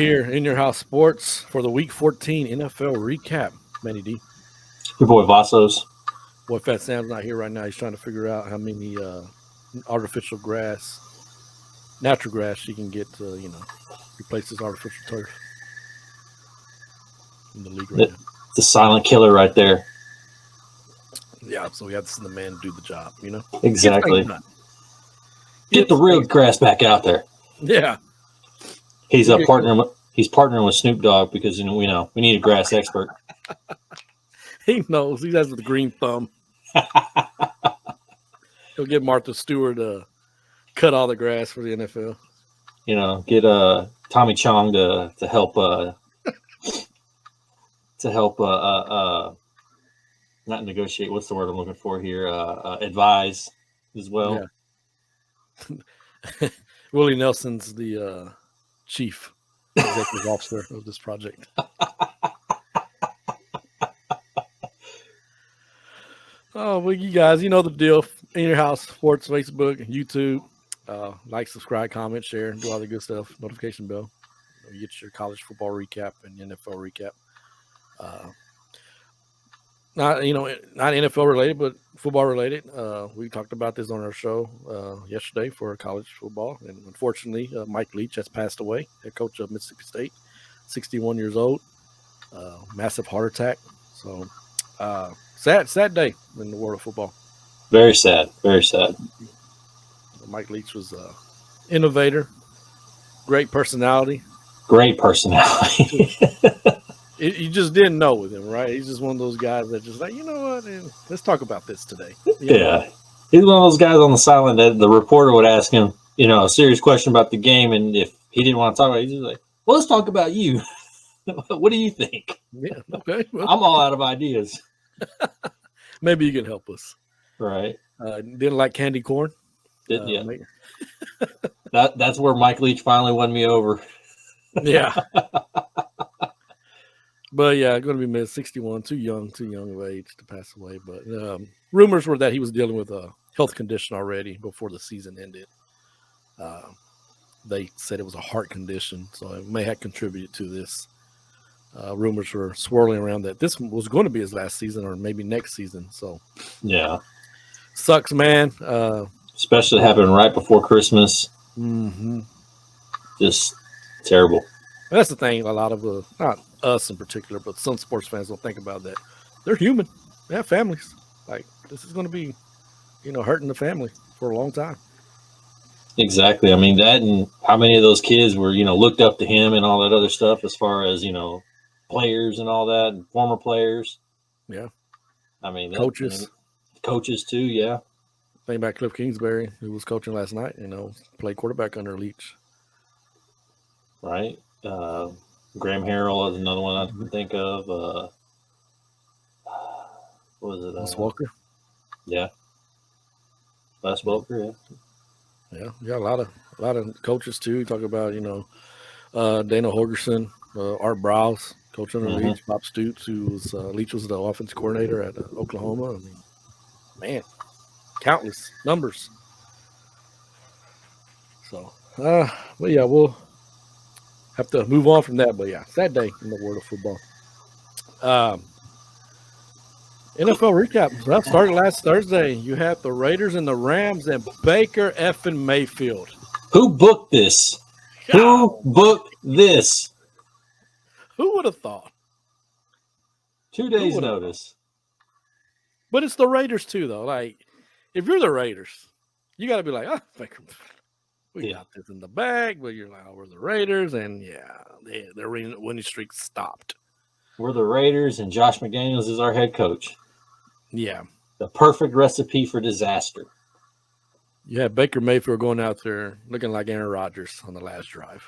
here in your house sports for the Week 14 NFL recap. Manny D. Your boy Vassos. Boy, Fat Sam's not here right now. He's trying to figure out how many artificial grass, natural grass she can get to, replace this artificial turf in the league right now. The silent killer right there. Yeah, so we have to send the man to do the job, Exactly. Get the real grass back out there. Yeah. He's partnering with Snoop Dogg because we need a grass expert. He knows. He has the green thumb. He'll get Martha Stewart to cut all the grass for the NFL. Get Tommy Chong to help not negotiate. What's the word I'm looking for here? Advise as well. Yeah. Willie Nelson's the chief executive officer of this project. Oh, well, you guys, you know the deal. In your house, sports, Facebook, YouTube. Like, subscribe, comment, share, do all the good stuff. Notification bell. You get your college football recap and NFL recap. Not NFL related, but football related. We talked about this on our show yesterday for college football, and unfortunately, Mike Leach has passed away. Head coach of Mississippi State, 61 years old, massive heart attack. So sad day in the world of football. Very sad. Very sad. Mike Leach was an innovator, great personality. Great personality. You just didn't know with him, right? He's just one of those guys that just like, you know what, let's talk about this today. Yeah. He's one of those guys on the sideline that the reporter would ask him, a serious question about the game. And if he didn't want to talk about it, he's just like, well, let's talk about you. What do you think? Yeah, okay. Well, I'm all out of ideas. Maybe you can help us. Right. Didn't like candy corn? Yeah. That's where Mike Leach finally won me over. Yeah. But yeah, going to be mid 61, too young of age to pass away. But rumors were that he was dealing with a health condition already before the season ended. They said it was a heart condition, so it may have contributed to this. Rumors were swirling around that this was going to be his last season or maybe next season. So yeah, sucks, man. Especially happening right before Christmas. Mm-hmm. Just terrible. That's the thing. A lot of not us in particular, but some sports fans don't think about that. They're human. They have families. Like, this is going to be, hurting the family for a long time. Exactly. I mean, that and how many of those kids were, looked up to him and all that other stuff as far as, players and all that, and former players. Yeah. I mean, coaches. Coaches too, yeah. Think about Cliff Kingsbury, who was coaching last night, played quarterback under Leach. Right. Graham Harrell is another one I can think of. What was it? Les Welker. Yeah. Les Welker, yeah. Yeah, we got a lot of coaches too. You talk about, Dana Holgerson, Art Browse, coach under Leach, Bob Stoops, who was Leach was the offensive coordinator at Oklahoma. I mean, man, countless numbers. So, but yeah, we'll have to move on from that. But yeah, sad day in the world of football. NFL recap. Well, started last Thursday. You had the Raiders and the Rams and Baker effing Mayfield. Who booked this? Who booked this? Who would have thought? 2 days notice. But it's the Raiders too, though. Like, if you're the Raiders, you got to be like, Baker, we got this in the bag. But you're like, we're the Raiders, and their winning streak stopped. We're the Raiders, and Josh McDaniels is our head coach. Yeah. The perfect recipe for disaster. You had Baker Mayfield going out there looking like Aaron Rodgers on the last drive.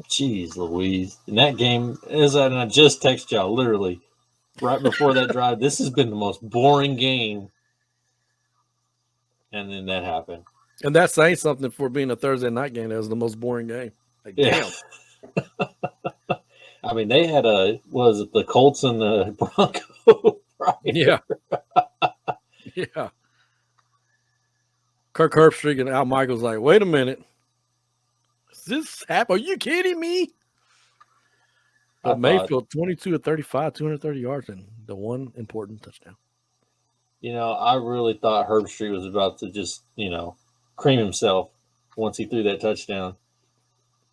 Jeez Louise. In that game, and I just texted y'all literally right before that drive, this has been the most boring game. And then that happened. And that's saying something for being a Thursday night game. That was the most boring game. Like, damn. I mean, they had the Colts and the Broncos. Right? Yeah. Yeah. Kirk Herbstreit and Al Michaels like, wait a minute. Is this happen? Are you kidding me? I But thought, Mayfield, 22 to 35, 230 yards, and the one important touchdown. I really thought Herbstreit was about to just, cream himself once he threw that touchdown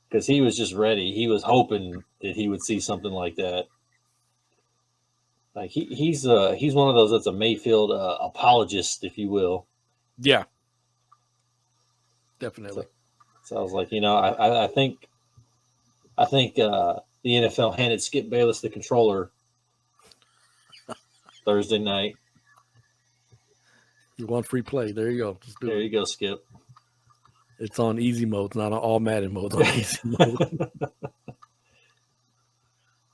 because he was just ready. He was hoping that he would see something like that. Like he's one of those that's a Mayfield apologist, if you will. Yeah, definitely. So I was like, I think the NFL handed Skip Bayless the controller Thursday night. You want free play? There you go. Just do There it. you go, Skip. It's on easy mode, it's not on all Madden mode. On easy mode.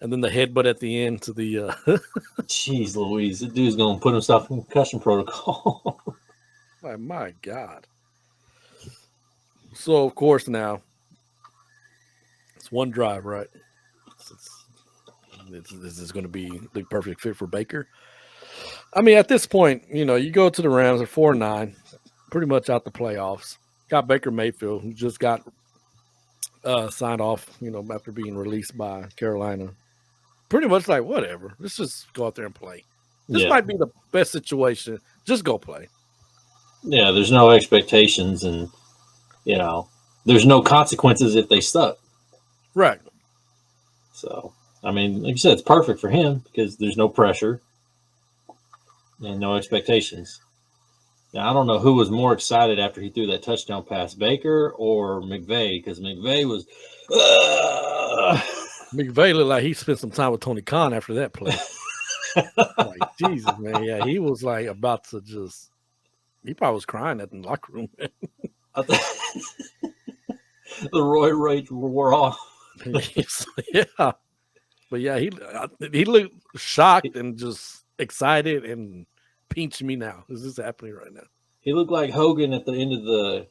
And then the headbutt at the end to the. Jeez Louise, that dude's going to put himself in concussion protocol. My God. So, of course, now it's one drive, right? This is going to be the perfect fit for Baker. I mean, at this point, you go to the Rams at 4-9, pretty much out the playoffs. Got Baker Mayfield, who just got signed off, after being released by Carolina. Pretty much like, whatever. Let's just go out there and play. This might be the best situation. Just go play. Yeah, there's no expectations, and there's no consequences if they suck. Right. So, I mean, like you said, it's perfect for him because there's no pressure and no expectations. Now, I don't know who was more excited after he threw that touchdown pass, Baker or McVay, because McVay was. McVay looked like he spent some time with Tony Khan after that play. Like, Jesus, man. Yeah, he was like about to just. He probably was crying at the locker room. The Roy rage wore off. Yeah. But yeah, he looked shocked and just excited and pinch me now. Is this happening right now? He looked like Hogan at the end of the,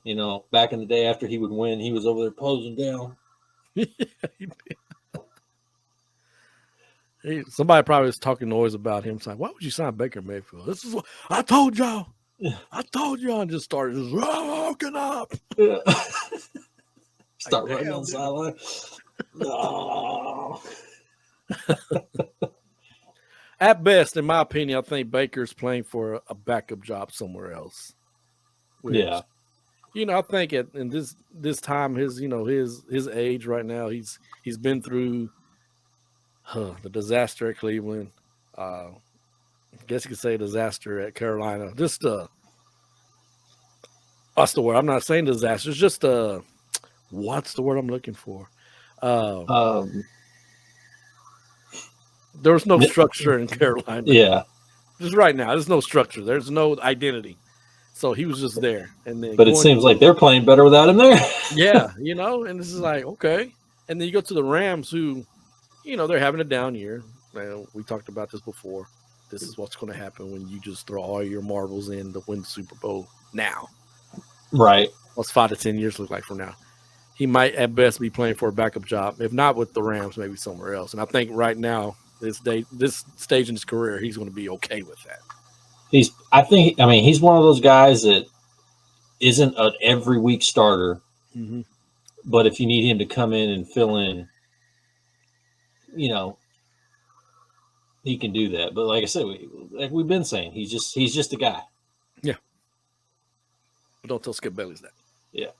back in the day after he would win. He was over there posing down. Yeah, he did. Somebody probably was talking noise about him, saying, "Why would you sign Baker Mayfield? This is what I told y'all. I told y'all," and just started just walking up. Yeah. Start running on the sideline. No. At best, in my opinion, I think Baker's playing for a backup job somewhere else. Which, yeah. I think in this time, his age right now, he's been through the disaster at Cleveland. I guess you could say disaster at Carolina. Just what's the word? I'm not saying disaster. It's just what's the word I'm looking for? There was no structure in Carolina. Yeah. Just right now, there's no structure. There's no identity. So he was just there. And then but it seems like they're playing better without him there. Yeah, and this is like, okay. And then you go to the Rams who, they're having a down year. We talked about this before. This is what's going to happen when you just throw all your marbles in to win the Super Bowl now. Right. What's 5 to 10 years look like from now? He might at best be playing for a backup job. If not with the Rams, maybe somewhere else. And I think right now, this stage in his career, he's going to be okay with that. He's one of those guys that isn't an every week starter. Mm-hmm. But if you need him to come in and fill in, he can do that. But like I said, like we've been saying, he's just a guy. Yeah. But don't tell Skip Bayless that. Yeah.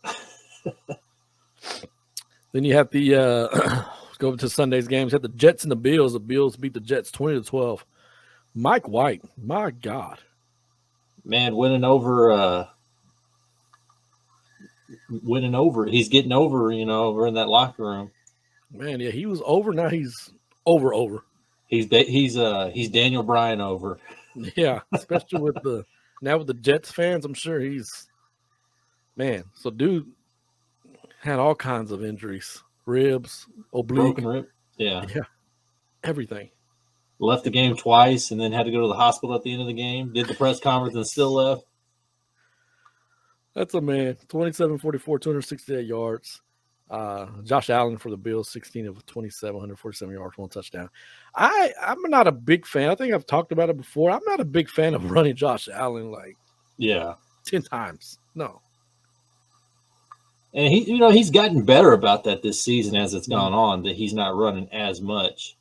Then you have the let's go over to Sunday's games. You have the Jets and the Bills. The Bills beat the Jets 20-12. Mike White, my God. Man, winning over. He's getting over, over in that locker room. Man, yeah, he was over. Now he's over. He's Daniel Bryan over. Yeah, especially with the Jets fans. I'm sure he's So dude had all kinds of injuries, ribs, oblique, broken rib. Yeah, everything. Left the game twice and then had to go to the hospital at the end of the game. Did the press conference and still left. That's a man. 27-44, 268 yards. Josh Allen for the Bills, 16 of 27, 147 yards, 1 touchdown. I'm not a big fan. I think I've talked about it before. I'm not a big fan of running Josh Allen 10 times. No. And he's gotten better about that this season as it's gone on, that he's not running as much.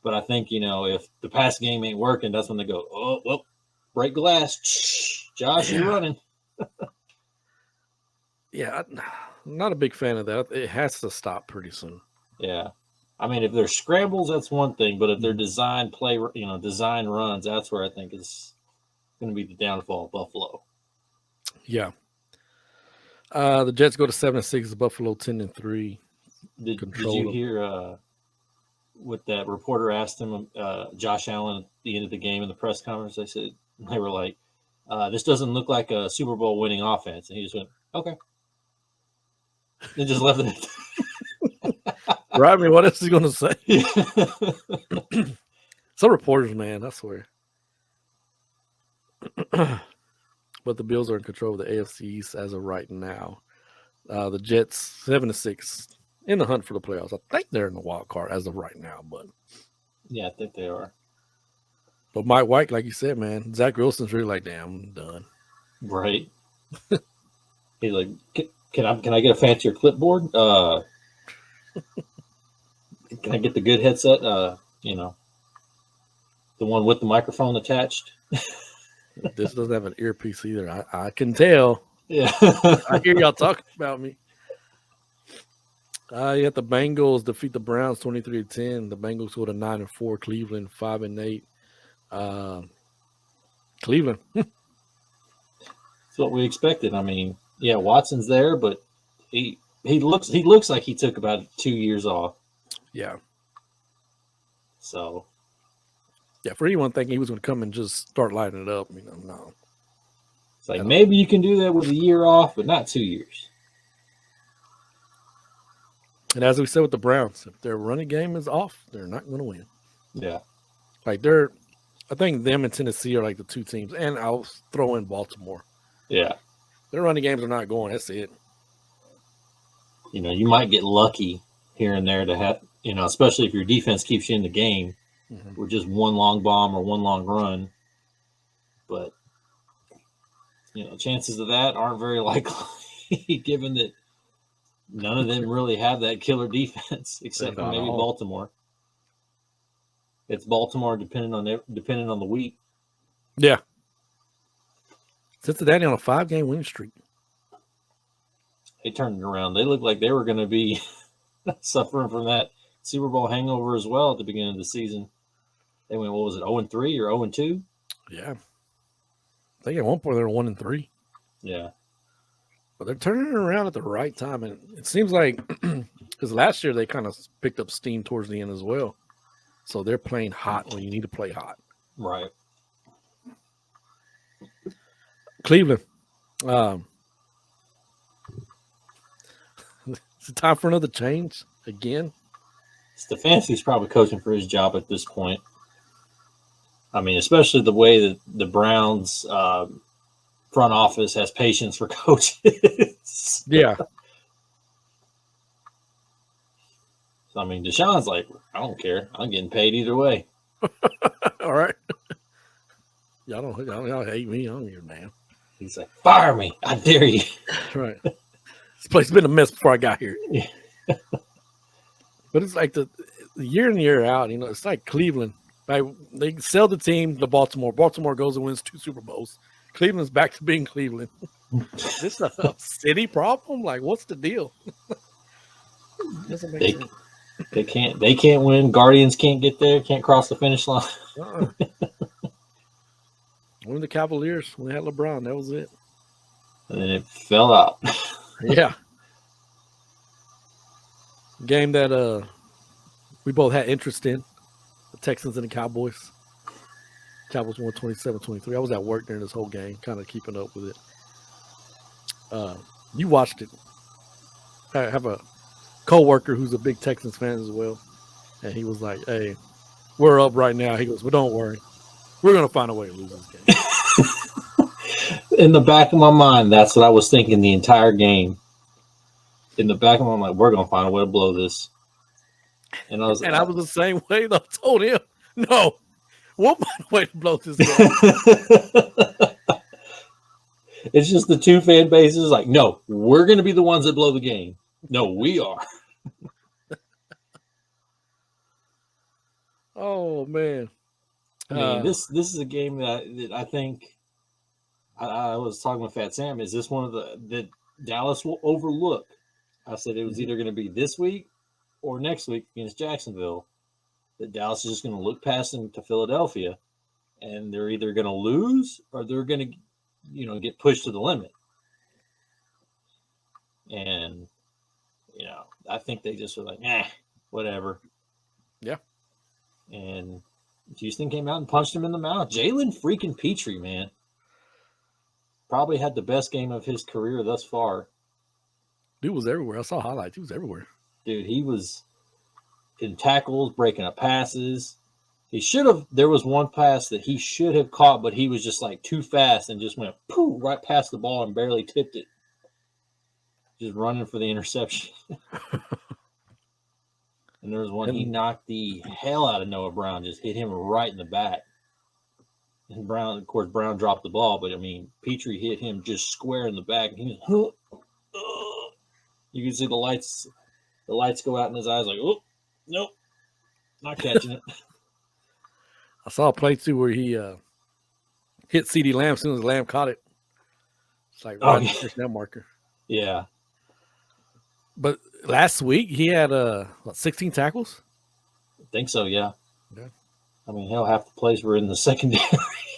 But I think, if the pass game ain't working, that's when they go, oh, well, break glass. Josh, you're running. Yeah, I'm not a big fan of that. It has to stop pretty soon. Yeah. I mean, if they're scrambles, that's one thing. But if they're design runs, that's where I think is going to be the downfall of Buffalo. Yeah. The Jets go to 7-6, Buffalo 10-3. Did you hear what that reporter asked him, Josh Allen, at the end of the game in the press conference? They were like, this doesn't look like a Super Bowl winning offense. And he just went, okay. And just left it. Right? I mean, what else is he going to say? Some reporters, man, I swear. But the Bills are in control of the AFC East as of right now. The Jets 7-6 in the hunt for the playoffs. I think they're in the wild card as of right now, but yeah, I think they are. But Mike White, like you said, man, Zach Wilson's really like, damn, I'm done. Right. He's like, can I get a fancier clipboard? Can I get the good headset? The one with the microphone attached. This doesn't have an earpiece either. I can tell. Yeah. I hear y'all talking about me. You got the Bengals defeat the Browns 23-10. The Bengals go to 9-4. Cleveland 5-8. Cleveland. That's what we expected. I mean, yeah, Watson's there, but he looks like he took about 2 years off. Yeah. So. Yeah, for anyone thinking he was going to come and just start lighting it up, no. It's like maybe you can do that with a year off, but not 2 years. And as we said with the Browns, if their running game is off, they're not going to win. Yeah. Like I think them and Tennessee are like the two teams, and I'll throw in Baltimore. Yeah. Their running games are not going. That's it. You might get lucky here and there to have, especially if your defense keeps you in the game with just one long bomb or one long run. But, chances of that aren't very likely given that none of them really have that killer defense except for maybe Baltimore. It's Baltimore depending on the week. Yeah. Cincinnati on a 5-game winning streak. They turned it around. They looked like they were going to be suffering from that Super Bowl hangover as well at the beginning of the season. They went, what was it, 0-3 or 0-2? Yeah. I think at one point they were 1-3. Yeah. But they're turning it around at the right time. And it seems like, because last year they kind of picked up steam towards the end as well. So they're playing hot when you need to play hot. Right. Cleveland. Is it time for another change again? Stefanski's probably coaching for his job at this point. I mean, especially the way that the Browns front office has patience for coaches. Yeah. So, I mean, Deshaun's like, I don't care. I'm getting paid either way. All right. Y'all hate me. I don't give a damn. He's like, fire me. I dare you. Right. This place has been a mess before I got here. Yeah. But it's like the year in, year out, it's like Cleveland. Like they sell the team to Baltimore. Baltimore goes and wins 2 Super Bowls. Cleveland's back to being Cleveland. Is this a city problem? Like, what's the deal? Doesn't make sense. They can't win. Guardians can't get there, can't cross the finish line. One of the Cavaliers when they had LeBron, that was it. And then it fell out. Yeah. Game that we both had interest in. The Texans and the Cowboys. Cowboys won 27-23. I was at work during this whole game, kind of keeping up with it. You watched it. I have a co-worker who's a big Texans fan as well. And he was like, hey, we're up right now. He goes, well, don't worry. We're going to find a way to lose this game. In the back of my mind, that's what I was thinking the entire game. In the back of my mind, we're going to find a way to blow this. And I was the same way. I told him, no, we'll find a way to blow this game. It's just the two fan bases like, no, we're going to be the ones that blow the game. No, we are. Oh man. I mean, this is a game that I think I was talking with Fat Sam. Is this one of the that Dallas will overlook? I said it was either going to be this week or next week against Jacksonville. That Dallas is just going to look past them to Philadelphia, and they're either going to lose or they're going to, get pushed to the limit. And I think they just were like, whatever. Yeah. And Houston came out and punched him in the mouth. Jalen freaking Petrie, man. Probably had the best game of his career thus far. Dude was everywhere. I saw highlights. He was everywhere. Dude, he was in tackles, breaking up passes. There was one pass that he should have caught, but he was just like too fast and just went poof right past the ball and barely tipped it. Just running for the interception. And there was one, he knocked the hell out of Noah Brown, just hit him right in the back. And Brown dropped the ball, but I mean, Petrie hit him just square in the back. And he was, you can see the lights go out in his eyes, like, oh, nope, not catching it. I saw a play too where he hit CeeDee Lamb as soon as Lamb caught it. It's like right the first down marker. Yeah. But last week he had 16 tackles. I think so, yeah. Yeah. I mean, hell, half the plays were in the secondary.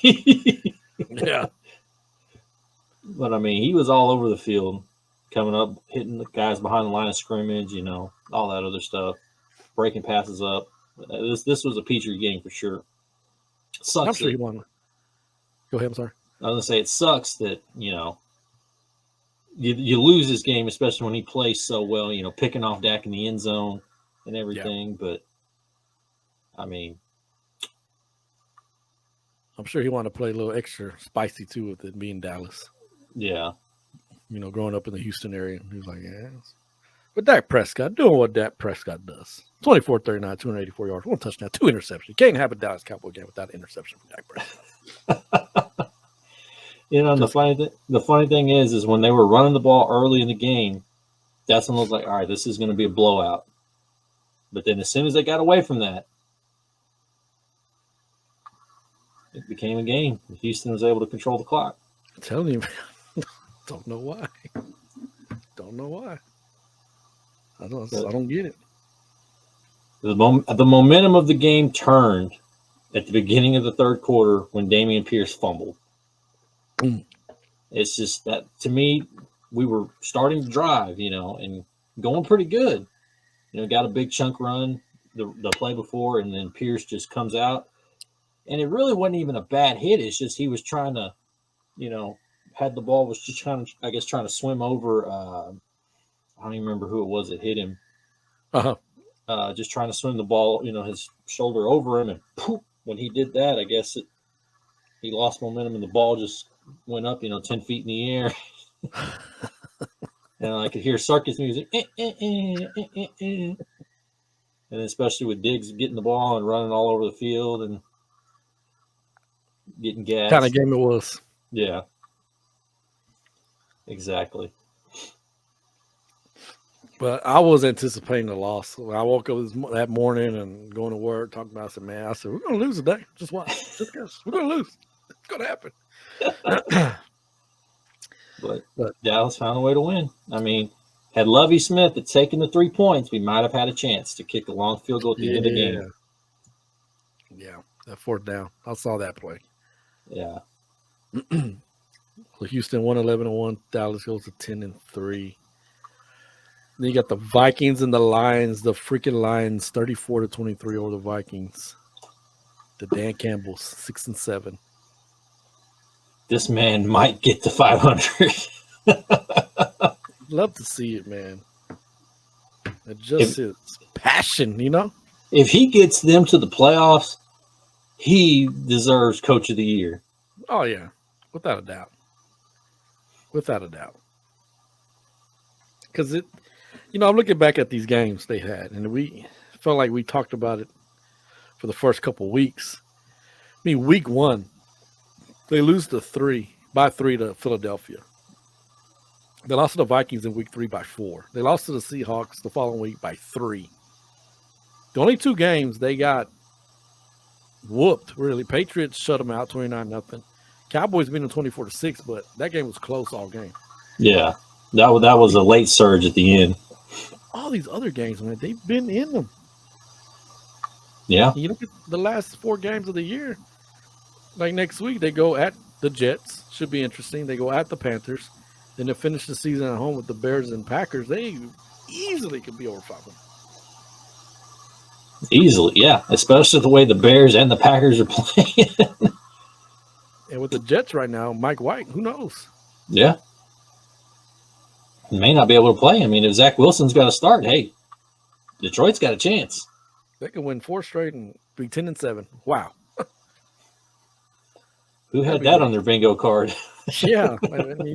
Yeah. But I mean, he was all over the field, coming up, hitting the guys behind the line of scrimmage, all that other stuff, breaking passes up. This was a Petrie game for sure. Sucks. I'm sure he won. Go ahead. I'm sorry. I was gonna say it sucks that you lose this game, especially when he plays so well. Picking off Dak in the end zone and everything. Yeah. But I mean, I'm sure he wanted to play a little extra spicy too with it being Dallas. Yeah. Growing up in the Houston area, he was like, yeah. But Dak Prescott doing what Dak Prescott does. 24-39, 284 yards, 1 touchdown, 2 interceptions. You can't have a Dallas Cowboy game without an interception from Dak Prescott. The funny thing is when they were running the ball early in the game, that's when I was like, all right, this is going to be a blowout. But then as soon as they got away from that, it became a game. Houston was able to control the clock. I'm telling you, man. Don't know why. I don't get it. The momentum of the game turned at the beginning of the third quarter when Dameon Pierce fumbled. It's just that, to me, we were starting to drive, and going pretty good. Got a big chunk run the play before, and then Pierce just comes out. And it really wasn't even a bad hit. It's just he was trying to, had the ball, was just trying to swim over. I don't even remember who it was that hit him. Just trying to swim the ball, his shoulder over him, and poof, when he did that, I guess he lost momentum and the ball just went up, 10 feet in the air. And I could hear circus music. And especially with Diggs getting the ball and running all over the field and getting gas. Kind of game it was. Yeah. Exactly. But I was anticipating a loss. When I woke up that morning and going to work, talking about it, I said, we're going to lose today. Just watch. Just guess. We're going to lose. It's going to happen. But Dallas found a way to win. I mean, had Lovie Smith had taken the 3 points, we might have had a chance to kick a long field goal at the end of the game. Yeah, that fourth down. I saw that play. Yeah. Houston 11-1. Dallas goes to 10-3. Then you got the Vikings and the Lions. The freaking Lions 34-23 over the Vikings. The Dan Campbell's 6-7. This man might get to 500. Love to see it, man. It just is passion, If he gets them to the playoffs, he deserves Coach of the Year. Oh, yeah. Without a doubt. Because I'm looking back at these games they had, and we felt like we talked about it for the first couple of weeks. I mean, week 1, they lose to 3 by 3 to Philadelphia. They lost to the Vikings in week 3 by 4. They lost to the Seahawks the following week by 3. The only 2 games they got whooped, really. Patriots shut them out 29-0. Cowboys beat them 24-6, but that game was close all game. Yeah, that was a late surge at the end. All these other games, man, they've been in them. Yeah. You look at the last 4 games of the year. Like next week, they go at the Jets. Should be interesting. They go at the Panthers. Then they finish the season at home with the Bears and Packers. They easily could be over 500. Easily, yeah. Especially the way the Bears and the Packers are playing. And with the Jets right now, Mike White, who knows? Yeah. He may not be able to play. I mean, if Zach Wilson's got to start, hey, Detroit's got a chance. They could win 4 straight and be 10-7. Wow. Who had that on their bingo card? Yeah.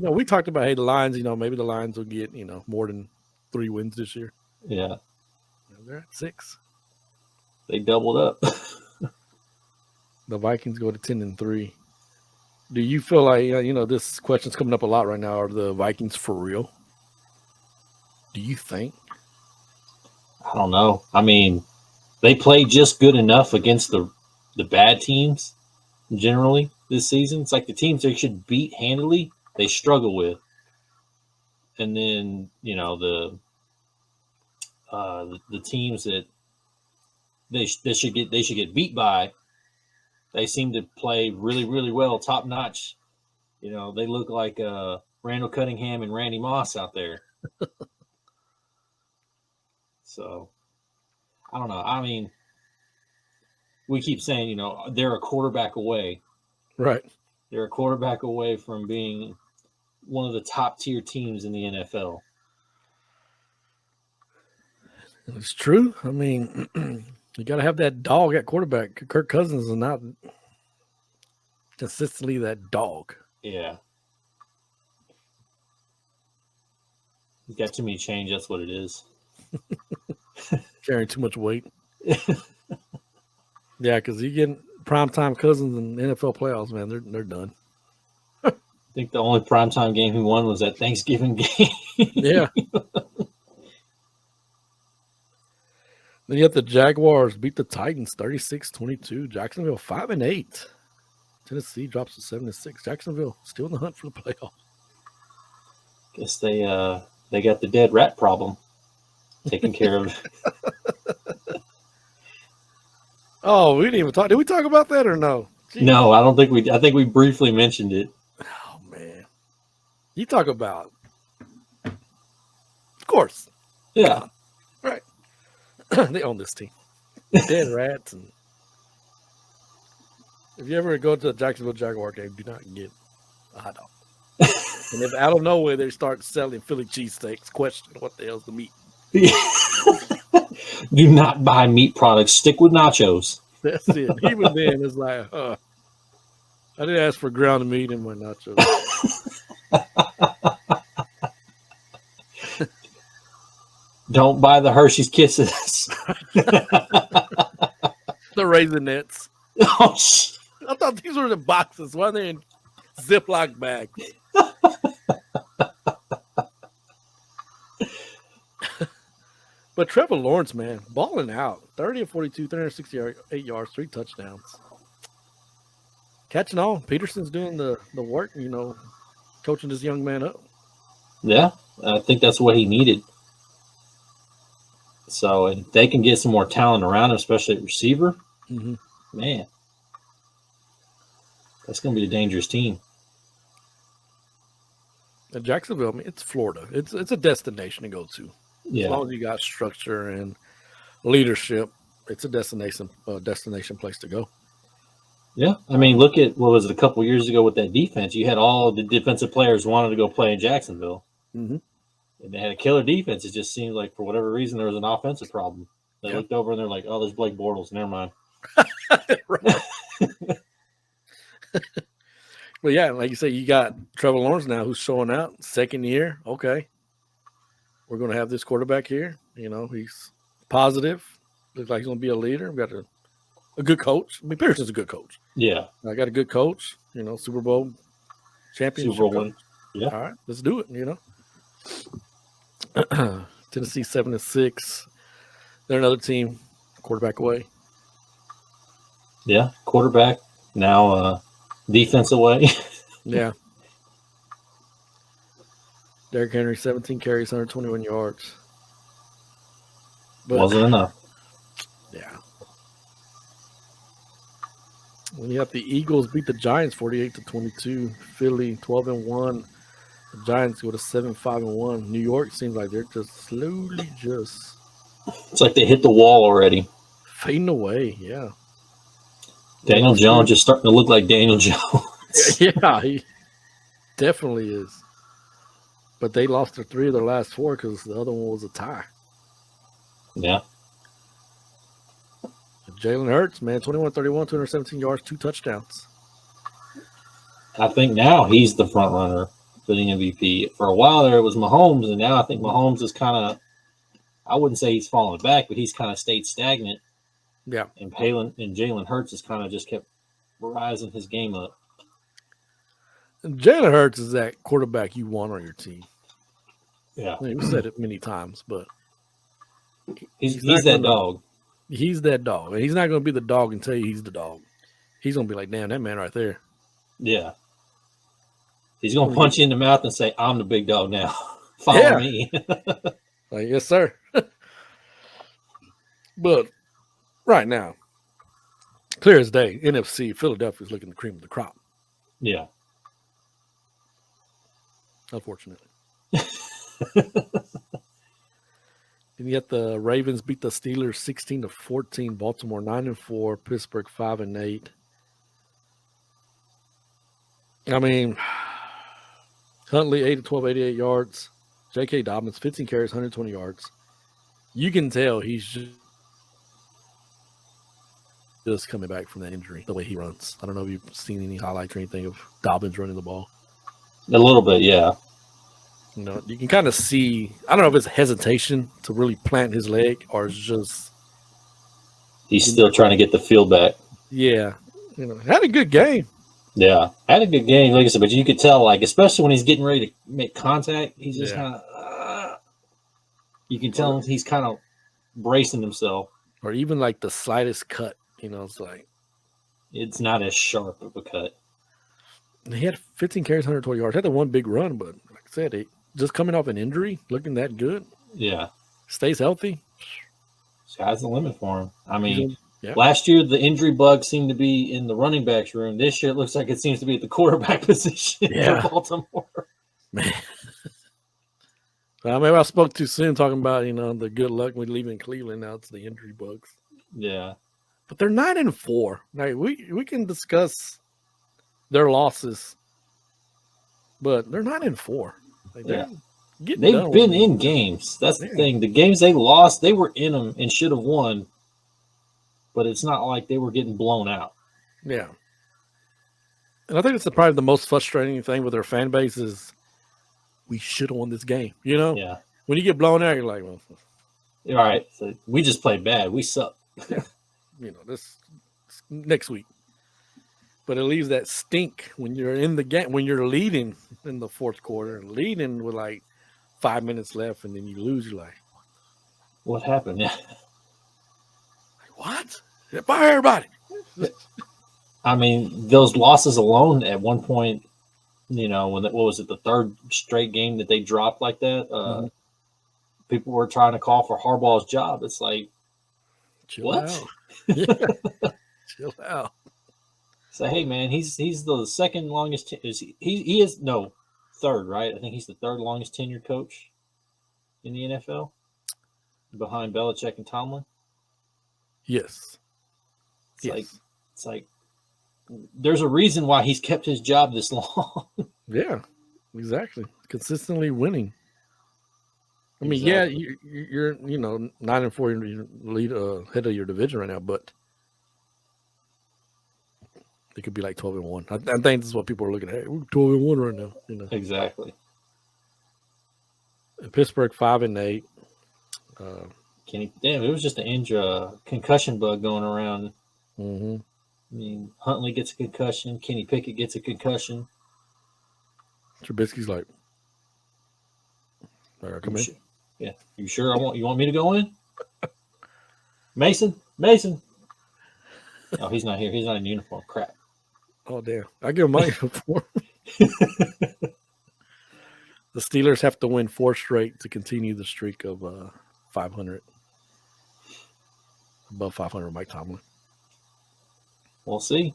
We talked about, hey, the Lions, maybe the Lions will get, more than 3 wins this year. Yeah. They're at 6. They doubled up. The Vikings go to 10-3. Do you feel like, this question's coming up a lot right now, are the Vikings for real? Do you think? I don't know. I mean, they play just good enough against the bad teams generally this season. It's like the teams they should beat handily, they struggle with. And then, the teams that they should get beat by, they seem to play really, really well, top notch. They look like Randall Cunningham and Randy Moss out there. So, I don't know. I mean, we keep saying, they're a quarterback away. Right. They're a quarterback away from being one of the top tier teams in the NFL. It's true. I mean, you got to have that dog at quarterback. Kirk Cousins is not consistently that dog. Yeah. He's got too many change. That's what it is. Carrying too much weight. Yeah, because you get primetime Cousins in NFL playoffs, man, they're done. I think the only primetime game he won was that Thanksgiving game. Yeah. Then you have the Jaguars beat the Titans 36-22. Jacksonville 5-8. Tennessee drops to 7-6. Jacksonville still in the hunt for the playoff. Guess they got the dead rat problem taken care of. Oh, we didn't even talk. Did we talk about that or no? Jeez. No, I don't think we. I think we briefly mentioned it. Oh man, you talk about, of course. Yeah, right. They own this team. Dead rats, and if you ever go to a Jacksonville Jaguar game, do not get a hot dog. And if out of nowhere they start selling Philly cheesesteaks, question what the hell's the meat. Do not buy meat products. Stick with nachos. That's it. Even then, it's like, I didn't ask for ground meat in my nachos. Don't buy the Hershey's Kisses. The Raisinets. Oh, I thought these were the boxes. Why are they in Ziploc bags? But Trevor Lawrence, man, balling out. 30 of 42, 368 yards, 3 touchdowns. Catching on. Peterson's doing the work, coaching this young man up. Yeah, I think that's what he needed. So if they can get some more talent around him, especially at receiver, man, that's going to be a dangerous team. And Jacksonville, I mean, it's Florida. It's a destination to go to. Yeah. As long as you got structure and leadership, it's a destination place to go. Yeah. I mean, look at, what was it, a couple years ago with that defense? You had all the defensive players wanted to go play in Jacksonville. Mm-hmm. And they had a killer defense. It just seemed like for whatever reason there was an offensive problem. They looked over and they're like, oh, there's Blake Bortles. Never mind. But yeah, like you say, you got Trevor Lawrence now who's showing out. Second year. Okay. We're going to have this quarterback here. He's positive. Looks like he's going to be a leader. We got a good coach. I mean, Peterson's a good coach. Yeah. I got a good coach, Super Bowl championship. Super Bowl win. Yeah. All right, let's do it. Tennessee 7-6. They're another team, quarterback away. Yeah, quarterback now, defense away. Yeah. Derrick Henry, 17 carries, 121 yards. But, wasn't enough. Yeah. When you have the Eagles beat the Giants 48-22, Philly 12-1. The Giants go to 7-5-1. New York seems like they're just slowly just It's like they hit the wall already. fading away. Yeah. Daniel Jones just starting to look like Daniel Jones. Yeah, he definitely is. But they lost their 3 of their last 4 because the other one was a tie. Yeah. Jalen Hurts, man, 21-31, 217 yards, 2 touchdowns. I think now he's the front runner for the MVP. For a while there, it was Mahomes, and now I think Mahomes is kind of, I wouldn't say he's fallen back, but he's kind of stayed stagnant. Yeah. And Jalen Hurts has kind of just kept rising his game up. And Jalen Hurts is that quarterback you want on your team. Yeah. I mean, we've said it many times, but he's that dog. He's that dog. And he's not going to be the dog and tell you he's the dog. He's going to be like, damn, that man right there. Yeah. He's going to punch you in the mouth and say, I'm the big dog now. Follow me. Like, yes, sir. But right now, clear as day, NFC, Philadelphia's looking the cream of the crop. Yeah. Unfortunately. And yet the Ravens beat the Steelers 16-14, Baltimore 9-4, Pittsburgh 5-8. I mean, Huntley 8-12, 88 yards. J.K. Dobbins 15 carries, 120 yards. You can tell he's just coming back from that injury, the way he runs. I don't know if you've seen any highlights or anything of Dobbins running the ball. A little bit, yeah. You know, you can kind of see, I don't know if it's hesitation to really plant his leg or it's just. He's still trying to get the feel back. Yeah. You know, had a good game. Yeah. Had a good game, like I said, but you could tell, like, especially when he's getting ready to make contact, he's just kind of, you can tell he's kind of bracing himself. Or even like the slightest cut, you know, it's like. It's not as sharp of a cut. He had 15 carries, 120 yards. Had the one big run, but like I said, just coming off an injury, looking that good. Yeah. Stays healthy. Sky's the limit for him. I mean, yeah. Last year the injury bug seemed to be in the running backs room. This year it looks like it seems to be at the quarterback position for Baltimore. Man. Maybe I spoke too soon talking about, you know, the good luck with leaving Cleveland. Now it's the injury bugs. Yeah. But they're 9-4. Now we can discuss their losses, but they're 9-4. Like they've been in games. That's the thing. The games they lost, they were in them and should have won, but it's not like they were getting blown out. Yeah. And I think it's probably the most frustrating thing with their fan base is we should have won this game. You know? Yeah. When you get blown out, you're like, well, all right. So we just played bad. We suck. Yeah. You know, this next week. But it leaves that stink when you're in the game, when you're leading in the fourth quarter, leading with like 5 minutes left, and then you lose. You're like, what happened? Yeah. Like, what? Fire everybody. I mean, those losses alone at one point, you know, what was it, the third straight game that they dropped like that? People were trying to call for Harbaugh's job. It's like, chill out. Yeah. Chill out. Say, hey man, he's the second longest. He is third, right? I think he's the third longest tenured coach in the NFL, behind Belichick and Tomlin. Yes. It's like there's a reason why he's kept his job this long. Yeah, exactly. Consistently winning. I mean, Exactly. you're 9-4, you lead head of your division right now, but it could be like 12-1. I think this is what people are looking at. We're 12-1 right now. You know, Exactly. and Pittsburgh 5-8. It was just an concussion bug going around. Mm-hmm. I mean, Huntley gets a concussion. Kenny Pickett gets a concussion. Trubisky's like, "All right, come in." Sure? Yeah. You sure? You want me to go in? Mason. Oh, he's not here. He's not in uniform. Crap. Oh damn! I give him my uniform. The Steelers have to win 4 straight to continue the streak of 500, above 500. Mike Tomlin. We'll see.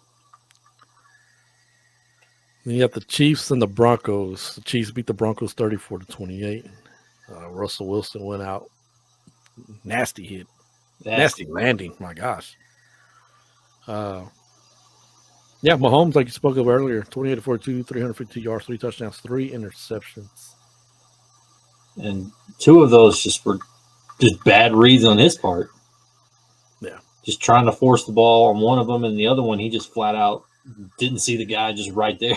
Then you have the Chiefs and the Broncos. The Chiefs beat the Broncos 34-28. Russell Wilson went out. Nasty hit. Nasty landing. My gosh. Yeah, Mahomes, like you spoke of earlier, 28-42, 352 yards, 3 touchdowns, 3 interceptions. And 2 of those just were just bad reads on his part. Yeah. Just trying to force the ball on one of them, and the other one, he just flat out didn't see the guy just right there.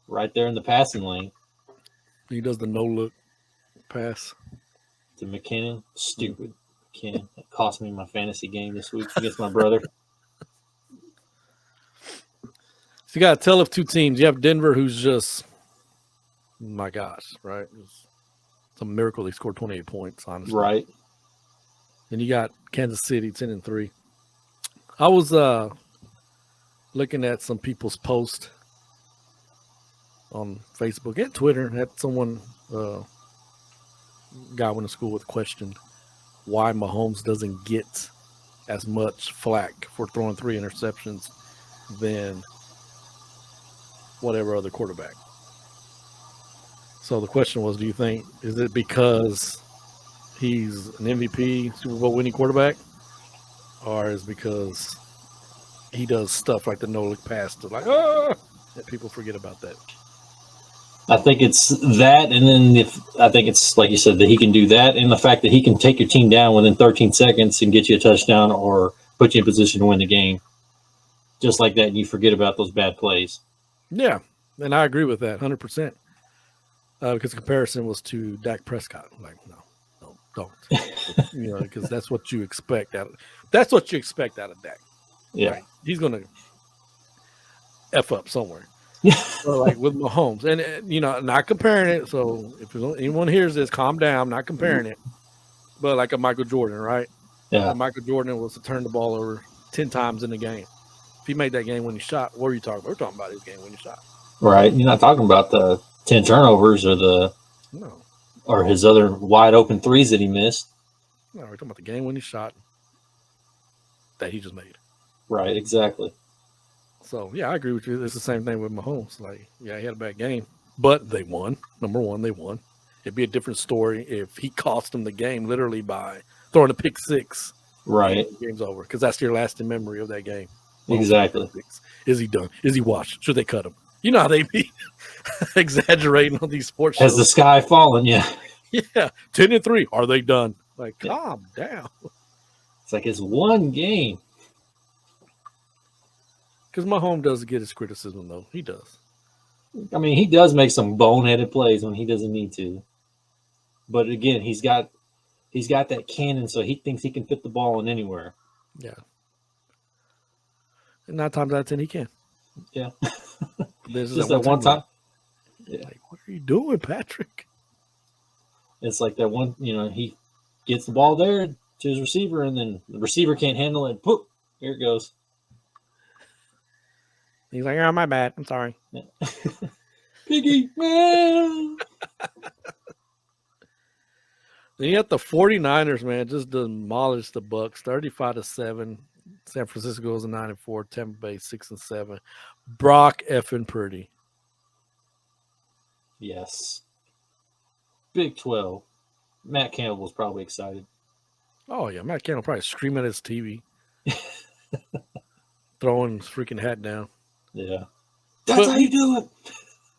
Right there in the passing lane. He does the no-look pass. To McKinnon. Stupid McKinnon. That cost me my fantasy game this week against my brother. So you got to tell of 2 teams. You have Denver, who's just, my gosh, right? It's a miracle they scored 28 points, honestly. Right. And you got Kansas City, 10-3. I was looking at some people's posts on Facebook and Twitter. Had someone, guy I went to school with, questioned why Mahomes doesn't get as much flack for throwing 3 interceptions than whatever other quarterback. So the question was, do you think, is it because he's an MVP, Super Bowl winning quarterback, or is it because he does stuff like the no-look pass to that people forget about that? I think it's that, and then I think it's like you said, that he can do that, and the fact that he can take your team down within 13 seconds and get you a touchdown or put you in position to win the game, just like that, and you forget about those bad plays. Yeah, and I agree with that 100%. Because the comparison was to Dak Prescott. Like, no, don't. Because that's what you expect out of Dak. Yeah, right? He's gonna f up somewhere. So like with Mahomes, and not comparing it. So if anyone hears this, calm down. I'm not comparing it, but like a Michael Jordan, right? Yeah. Michael Jordan was to turn the ball over 10 times in the game. If he made that game winning shot, what are you talking about? We're talking about his game winning shot. Right. You're not talking about the 10 turnovers or his other wide open threes that he missed. No, we're talking about the game winning shot that he just made. Right. Exactly. So, yeah, I agree with you. It's the same thing with Mahomes. Like, yeah, he had a bad game, but they won. Number one, they won. It'd be a different story if he cost them the game literally by throwing a pick 6. Right. The game's over because that's your lasting memory of that game. Exactly. Is he done? Is he washed? Should they cut him? You know how they be exaggerating on these sports shows. Has the sky fallen? Yeah. Yeah. 10-3. Are they done? Like, calm down. It's like it's one game. Because Mahomes does get his criticism, though. He does. I mean, he does make some boneheaded plays when he doesn't need to. But again, he's got that cannon, so he thinks he can fit the ball in anywhere. Yeah. And 9 times out of 10, he can. Yeah. There's just that one time. Yeah. Like, what are you doing, Patrick? It's like that one, he gets the ball there to his receiver, and then the receiver can't handle it. Poof, here it goes. He's like, oh, my bad. I'm sorry. Yeah. Piggy, man. Then you got the 49ers, man, just demolished the Bucks, 35-7. San Francisco was a 9-4. Tampa Bay 6-7. Brock effing Purdy. Yes. Big 12. Matt Campbell was probably excited. Oh, yeah. Matt Campbell probably screaming at his TV. Throwing his freaking hat down. Yeah. That's how you do it.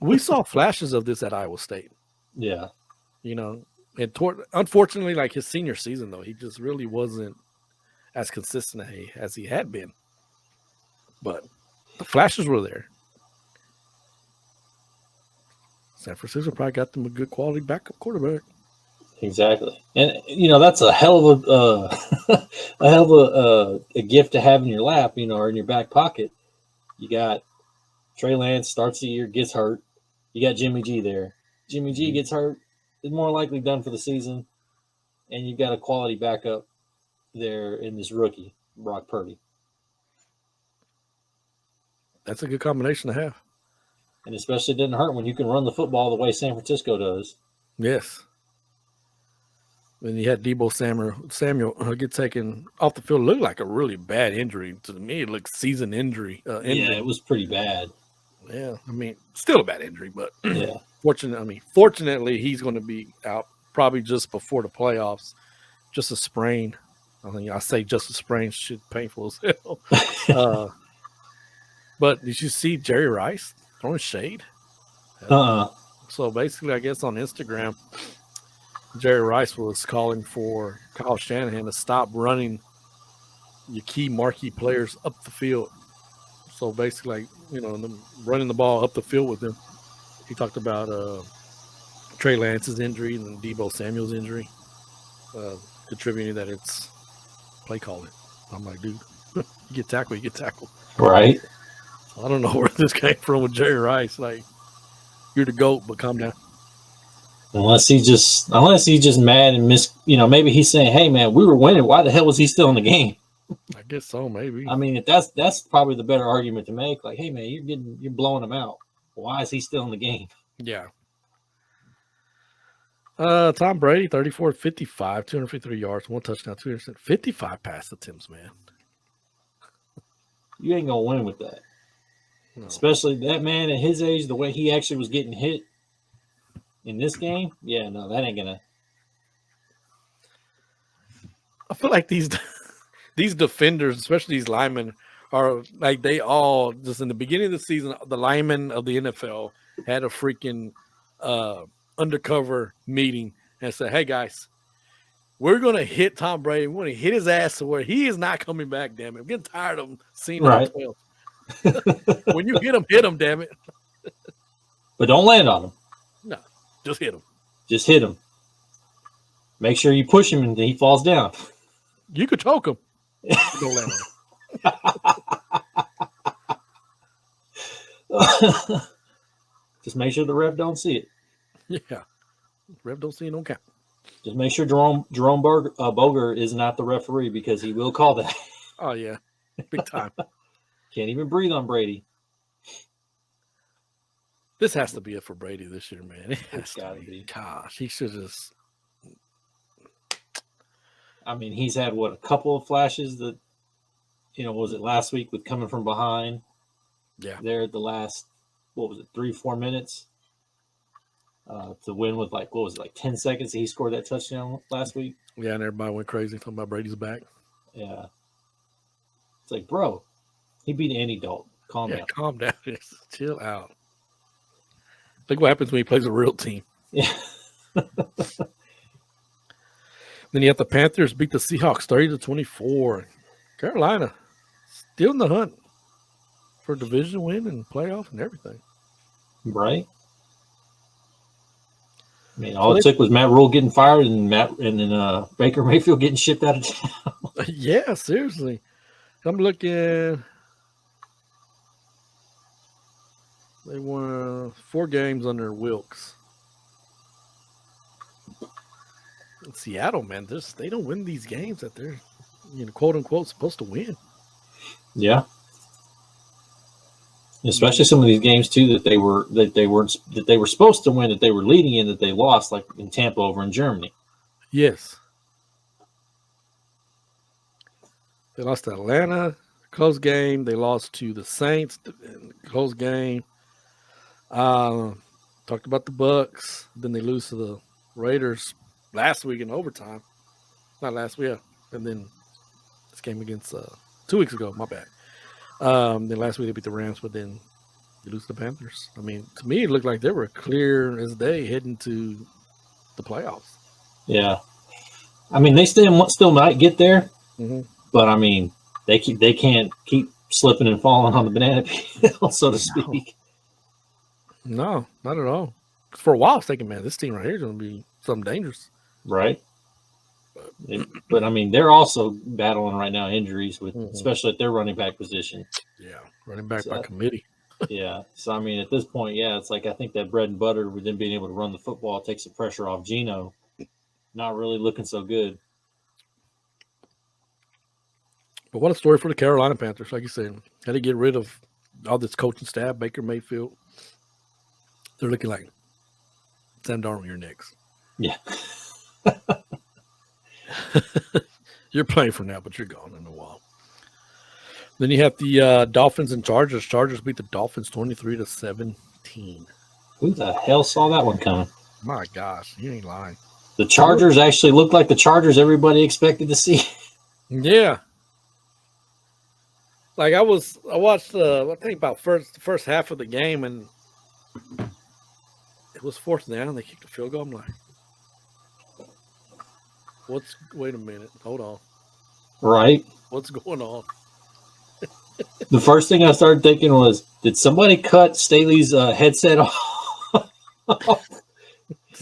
We saw flashes of this at Iowa State. Yeah. And unfortunately, like his senior season, though, he just really wasn't as consistent as he had been. But the flashes were there. San Francisco probably got them a good quality backup quarterback. Exactly. And, that's a hell of a gift to have in your lap, or in your back pocket. You got Trey Lance starts the year, gets hurt. You got Jimmy G there. Jimmy G gets hurt, is more likely done for the season, and you've got a quality backup there in this rookie, Brock Purdy. That's a good combination to have. And especially it didn't hurt when you can run the football the way San Francisco does. Yes. When you had Debo Samuel get taken off the field, it looked like a really bad injury. To me, it looked season injury. Yeah, it was pretty bad. Yeah, I mean, still a bad injury, but Yeah. Fortunately, he's going to be out probably just before the playoffs. Just a sprain. I say just a sprain, shit, painful as hell. But did you see Jerry Rice throwing shade? So basically, I guess on Instagram, Jerry Rice was calling for Kyle Shanahan to stop running your key marquee players up the field. So basically, them running the ball up the field with him. He talked about Trey Lance's injury and Debo Samuel's injury, contributing that it's play calling. I'm like, dude, you get tackled. Right. I don't know where this came from with Jerry Rice. Like, you're the GOAT, but calm down. Unless he's just mad and maybe he's saying, hey man, we were winning. Why the hell was he still in the game? I guess so, maybe. I mean, if that's probably the better argument to make. Like, hey man, you're blowing him out. Why is he still in the game? Yeah. Tom Brady, 34-55, 253 yards, 1 touchdown, 255 pass attempts, man. You ain't gonna win with that. No. Especially that man at his age, the way he actually was getting hit in this game. Yeah, no, that ain't gonna. I feel like these defenders, especially these linemen, are like they all just in the beginning of the season. The linemen of the NFL had a freaking undercover meeting and said, "Hey guys, we're gonna hit Tom Brady. We're gonna hit his ass to where he is not coming back. Damn it, I'm getting tired of him seeing Right. 12. When you hit him, damn it. But don't land on him. No, just hit him. Just hit him. Make sure you push him and he falls down. You could choke him. Don't land on him. Just make sure the ref don't see it. Yeah, ref don't see it, don't count. Just make sure Jerome Boger is not the referee because he will call that. Oh yeah, big time. Can't even breathe on Brady. This has to be it for Brady this year, man. It's gotta be. Gosh, he should just. I mean, he's had a couple of flashes that, was it last week with coming from behind? Yeah. There at the last, 3-4 minutes to win with 10 seconds. He scored that touchdown last week. Yeah, and everybody went crazy talking about Brady's back. Yeah. It's like, bro, he beat Andy Dalton. Calm down. Calm down. Just chill out. Look what happens when he plays a real team. Yeah. Then you have the Panthers beat the Seahawks 30-24. Carolina still in the hunt for a division win and playoff and everything. Right. I mean, all it took was Matt Rule getting fired and then Baker Mayfield getting shipped out of town. Yeah, seriously. I'm looking. They won 4 games under Wilkes. In Seattle, man, they don't win these games that they're, quote unquote, supposed to win. Yeah. Especially some of these games too that they were supposed to win, that they were leading in, that they lost, like in Tampa over in Germany. Yes. They lost to Atlanta, close game. They lost to the Saints, close game. Talked about the Bucks. Then they lose to the Raiders last week in overtime. Not last week, yeah. And then this game against 2 weeks ago. My bad. Then last week they beat the Rams, but then they lose to the Panthers. I mean, to me, it looked like they were clear as day heading to the playoffs. Yeah, I mean, they still might get there, but I mean, they can't keep slipping and falling on the banana peel, so to speak. No, not at all. For a while, I was thinking, man, this team right here is going to be something dangerous. Right. But I mean, they're also battling right now injuries with, especially at their running back position. Yeah, running back by committee. Yeah. So I mean, at this point, yeah, it's like I think that bread and butter with them being able to run the football takes the pressure off Geno. Not really looking so good. But what a story for the Carolina Panthers. Like you said, had to get rid of all this coaching staff, Baker Mayfield. They're looking like Sam Darnold, you're next. Yeah. You're playing for now, but you're gone in a while. Then you have the Dolphins and Chargers. Chargers beat the Dolphins 23-17. Who the hell saw that one coming? My gosh, you ain't lying. The Chargers actually looked like the Chargers everybody expected to see. Yeah. Like I watched I think about the first half of the game, and it was fourth down. They kicked a field goal. I'm like, wait a minute, hold on, Right. what's going on? The first thing I started thinking was, did somebody cut Staley's headset off?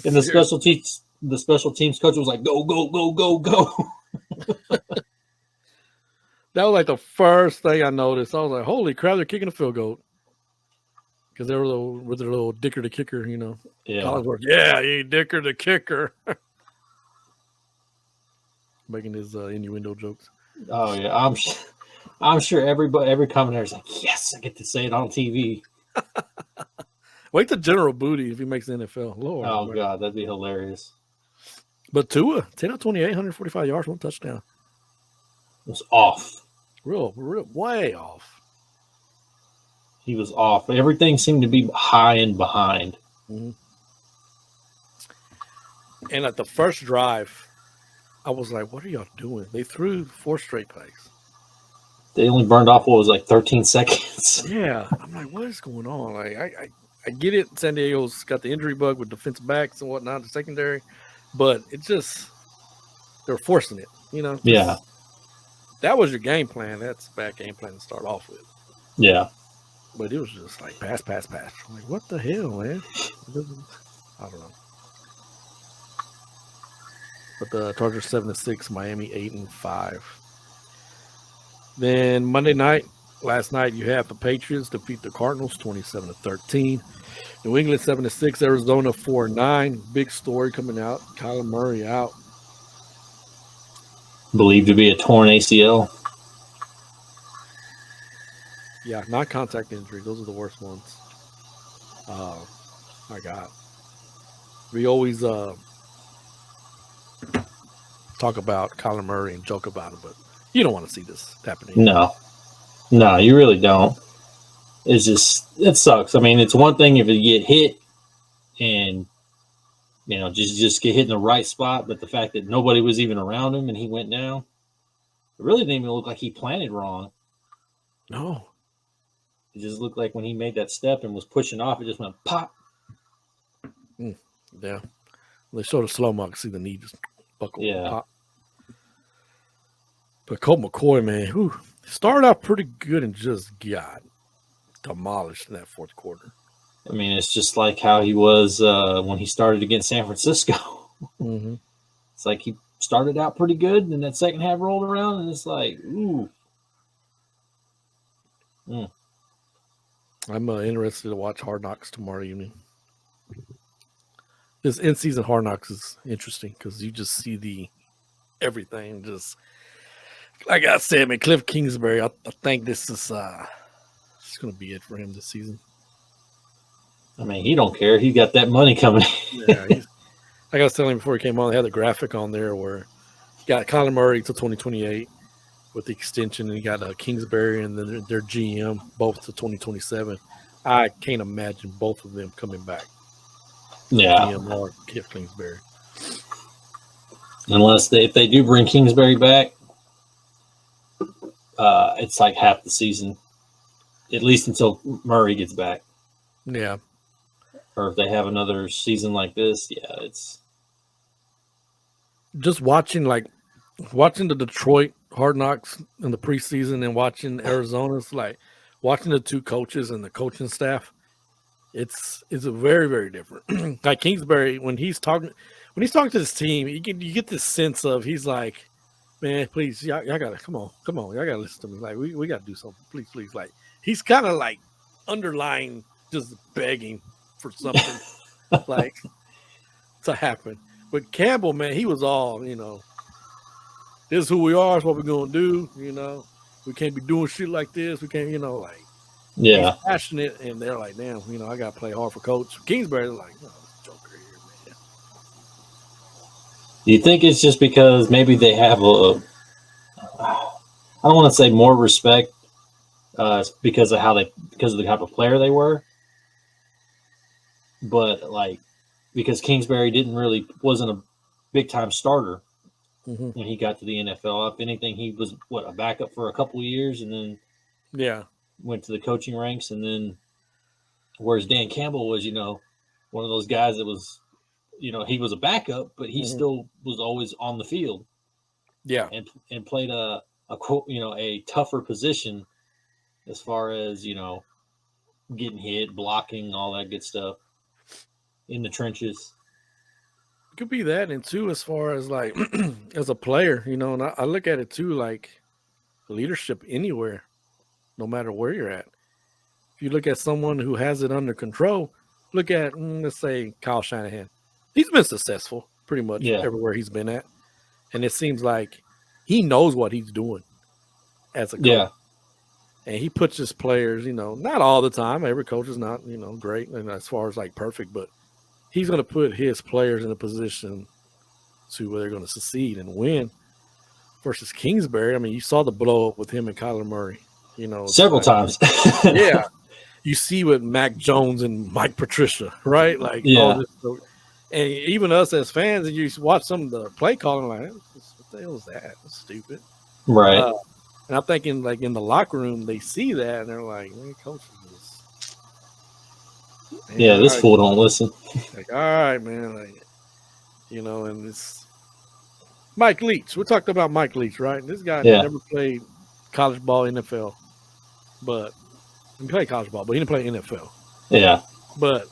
And the special teams coach was like, "Go, go, go, go, go." That was like the first thing I noticed. I was like, holy crap, they're kicking a field goal. Because they were with their little Dicker the kicker, you know. Yeah. Collinsworth, yeah, you Dicker the kicker. Making his innuendo jokes. Oh yeah, I'm sure every commentator is like, "Yes, I get to say it on TV." Wait till General Booty if he makes the NFL. Lord. Oh man. god, that'd be hilarious. But Tua, 10 of 28, 145 yards, 1 touchdown. It was off. Real, way off. He was off. Everything seemed to be high and behind. Mm-hmm. And at the first drive, I was like, what are y'all doing? They threw 4 straight plays. They only burned off what was like 13 seconds. Yeah. I'm like, what is going on? Like, I get it. San Diego's got the injury bug with defensive backs and whatnot, the secondary, but it just, they're forcing it, you know? Yeah. That was your game plan. That's a bad game plan to start off with. Yeah. But it was just like pass. I'm like, what the hell, man? I don't know. But the Chargers 7-6, Miami 8-5. Then Monday night, last night, you have the Patriots defeat the Cardinals 27-13. New England 7-6, Arizona 4-9. Big story coming out. Kyler Murray out. Believed to be a torn ACL. Yeah, non-contact injury. Those are the worst ones. My God. We always talk about Kyler Murray and joke about it, but you don't want to see this happening. No, you really don't. It's just, it sucks. I mean, it's one thing if you get hit and, you know, just get hit in the right spot, but the fact that nobody was even around him and he went down, it really didn't even look like he planted wrong. No. It just looked like when he made that step and was pushing off, it just went pop. Yeah. They showed a slow-mo. I could see the knee just buckle. Yeah. Pop. But Colt McCoy, man, started out pretty good and just got demolished in that fourth quarter. I mean, it's just like how he was when he started against San Francisco. Mm-hmm. It's like he started out pretty good, and then that second half rolled around, and it's like, ooh. I'm interested to watch Hard Knocks tomorrow evening. This in-season Hard Knocks is interesting because you just see everything. Just like I said, man, Cliff Kingsbury, I think this is going to be it for him this season. I mean, he don't care. He got that money coming. Yeah, like I was telling him before he came on, they had the graphic on there where you got Kyler Murray till 2028 with the extension, and you got Kingsbury and then their GM both to 2027. I can't imagine both of them coming back. Yeah. GM or Cliff Kingsbury. Unless if they do bring Kingsbury back, it's like half the season, at least until Murray gets back. Yeah. Or if they have another season like this, yeah, it's just watching the Detroit Hard Knocks in the preseason and watching Arizona's, like watching the two coaches and the coaching staff. It's a very, very different. Like Kingsbury, when he's talking to this team, you get this sense of he's like, man, please, y'all gotta come on, y'all gotta listen to me. Like we gotta do something, please. Like he's kind of like underlying just begging for something like to happen. But Campbell, man, he was all, this is who we are, it's what we're gonna do, We can't be doing shit like this. We can't, like he's Yeah. passionate, and they're like, damn, I gotta play hard for Coach Kingsbury. They're like, Joker here, man. Do you think it's just because maybe they have I don't want to say more respect because of the type of player they were, but like because Kingsbury wasn't a big time starter Mm-hmm. when he got to the NFL. If anything, he was a backup for a couple of years and then went to the coaching ranks. And then whereas Dan Campbell was, one of those guys that was, he was a backup, but he still was always on the field. Yeah. And played a tougher position as far as, getting hit, blocking, all that good stuff in the trenches. It could be that, and too, as far as like as a player, and I look at it too, like leadership anywhere, no matter where you're at. If you look at someone who has it under control, look at let's say Kyle Shanahan. He's been successful pretty much everywhere he's been at, and it seems like he knows what he's doing as a coach. Yeah. And he puts his players, not all the time. Every coach is not, great and as far as like perfect, but he's going to put his players in a position to where they're going to succeed and win. Versus Kingsbury, I mean, you saw the blow up with him and Kyler Murray, several times. Yeah. You see with Mac Jones and Mike Patricia, right? Like, yeah. And even us as fans, and you watch some of the play calling, like, what the hell is that? That's stupid. Right. And I'm thinking, like, in the locker room, they see that, and they're like, man, coach is this. Yeah, this fool don't listen. Like, all right, man. Like, and it's Mike Leach. We talked about Mike Leach, right? This guy never played college ball, NFL. But he played college ball, but he didn't play NFL. Yeah. But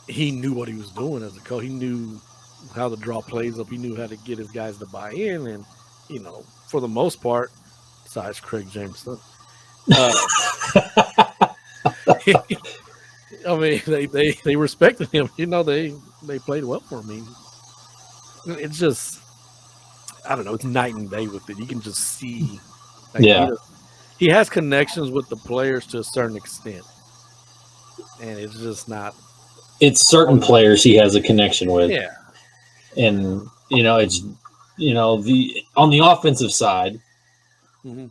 he knew what he was doing as a coach. He knew how to draw plays up. He knew how to get his guys to buy in. And, for the most part, besides Craig Jameson. I mean, they respected him. They played well for him. It's just, I don't know. It's night and day with it. You can just see. Like, he has connections with the players to a certain extent, and it's just not. It's certain players he has a connection with. Yeah, and it's on the offensive side. Mm-hmm.